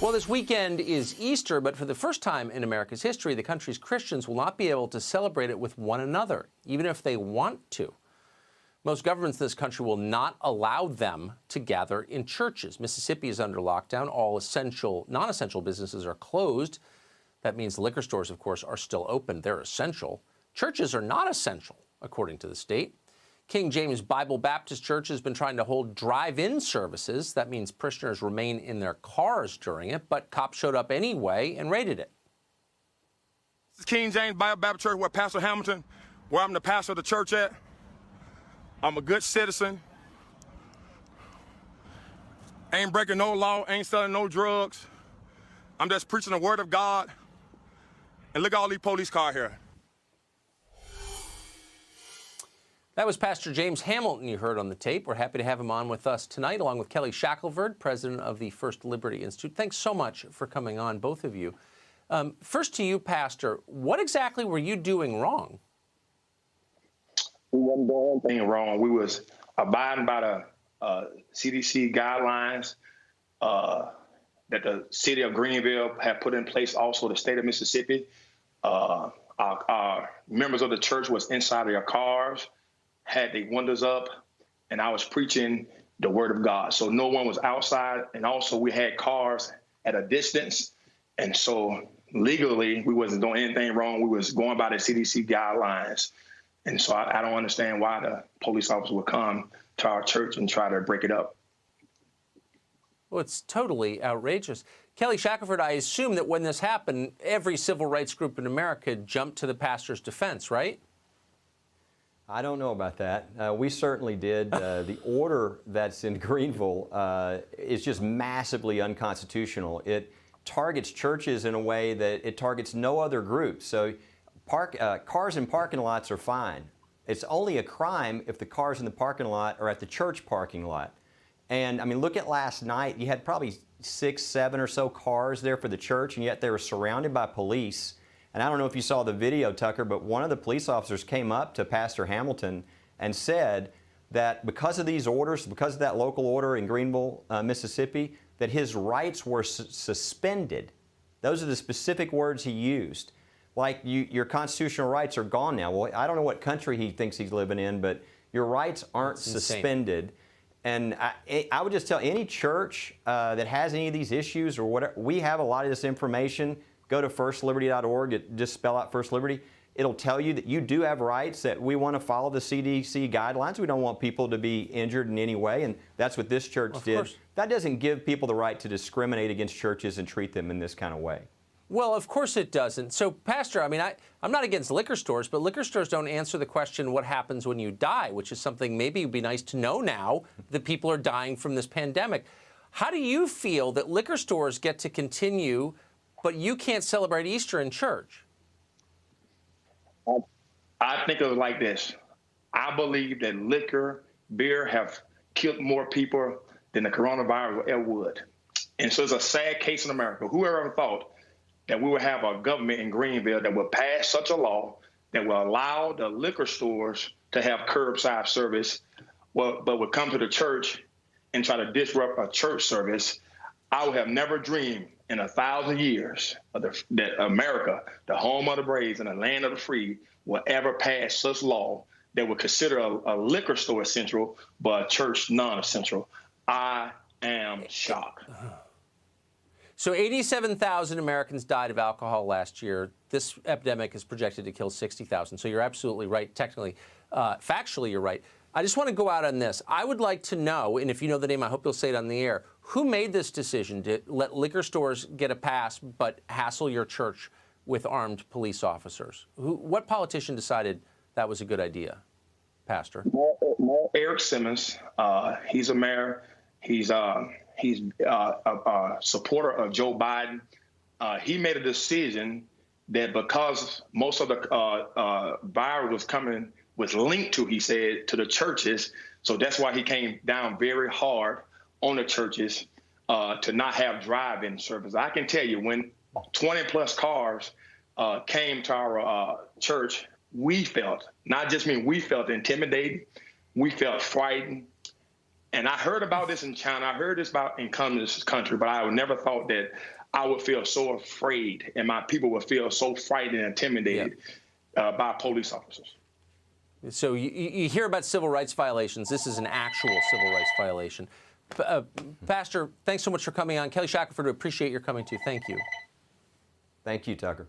Well, this weekend is Easter, but for the first time in America's history, the country's Christians will not be able to celebrate it with one another, even if they want to. Most governments in this country will not allow them to gather in churches. Mississippi is under lockdown. All non-essential businesses are closed. That means the liquor stores, of course, are still open. They're essential. Churches are not essential, according to the state. King James Bible Baptist Church has been trying to hold drive-in services. That means parishioners remain in their cars during it, but cops showed up anyway and raided it. This is King James Bible Baptist Church, where Pastor Hamilton, where I'm the pastor of the church at. I'm a good citizen. Ain't breaking no law, ain't selling no drugs. I'm just preaching the word of God. And look at all these police cars here. That was Pastor James Hamilton you heard on the tape. We're happy to have him on with us tonight, along with Kelly Shackelford, president of the First Liberty Institute. Thanks so much for coming on, both of you. First to you, Pastor, what exactly were you doing wrong? We wasn't doing anything wrong. We was abiding by the CDC guidelines that the city of Greenville had put in place, also the state of Mississippi. Our members of the church was inside of their cars, had their windows up, and I was preaching the word of God. So no one was outside, and also we had cars at a distance. And so legally, we wasn't doing anything wrong. We was going by the CDC guidelines. And so I don't understand why the police officer would come to our church and try to break it up. Well, it's totally outrageous. Kelly Shackelford, I assume that when this happened, every civil rights group in America jumped to the pastor's defense, right? I don't know about that. We certainly did. The order that's in Greenville is just massively unconstitutional. It targets churches in a way that it targets no other group. So cars in parking lots are fine. It's only a crime if the cars in the parking lot are at the church parking lot. And I mean, look at last night. You had probably 6, 7 or so cars there for the church, and yet they were surrounded by police. And I don't know if you saw the video, Tucker, but one of the police officers came up to Pastor Hamilton and said that because of these orders, because of that local order in Greenville, Mississippi, that his rights were suspended. Those are the specific words he used. Like, your constitutional rights are gone now. Well, I don't know what country he thinks he's living in, but your rights aren't suspended. And I would just tell any church that has any of these issues or whatever, we have a lot of this information. Go to firstliberty.org, just spell out First Liberty. It'll tell you that you do have rights, that we want to follow the CDC guidelines. We don't want people to be injured in any way, and that's what this church did. Course. That doesn't give people the right to discriminate against churches and treat them in this kind of way. Well, of course it doesn't. So, Pastor, I mean, I'm not against liquor stores, but liquor stores don't answer the question, what happens when you die, which is something maybe would be nice to know now that people are dying from this pandemic. How do you feel that liquor stores get to continue, but you can't celebrate Easter in church? I think of it like this. I believe that liquor, beer have killed more people than the coronavirus ever would. And so it's a sad case in America. Whoever ever thought that we would have a government in Greenville that would pass such a law that will allow the liquor stores to have curbside service, but would come to the church and try to disrupt a church service. I would have never dreamed in 1,000 years that America, the home of the brave and the land of the free, will ever pass such law that would consider a liquor store essential, but a church non-essential. I am shocked. So 87,000 Americans died of alcohol last year. This epidemic is projected to kill 60,000. So you're absolutely right. Technically, factually, you're right. I just want to go out on this. I would like to know, and if you know the name, I hope you'll say it on the air, who made this decision to let liquor stores get a pass but hassle your church with armed police officers? What politician decided that was a good idea, Pastor? Eric Simmons. He's a mayor. He's a supporter of Joe Biden. He made a decision that because most of the virus was linked to, he said, to the churches. So that's why he came down very hard on the churches to not have drive-in service. I can tell you, when 20 plus cars came to our church, we felt, not just me, we felt intimidated. We felt frightened. And I heard about this in China. I heard this about in communist country, but I would never thought that I would feel so afraid and my people would feel so frightened and intimidated by police officers. So you hear about civil rights violations. This is an actual civil rights violation. Pastor, thanks so much for coming on. Kelly Shackelford, appreciate your coming too. Thank you. Thank you, Tucker.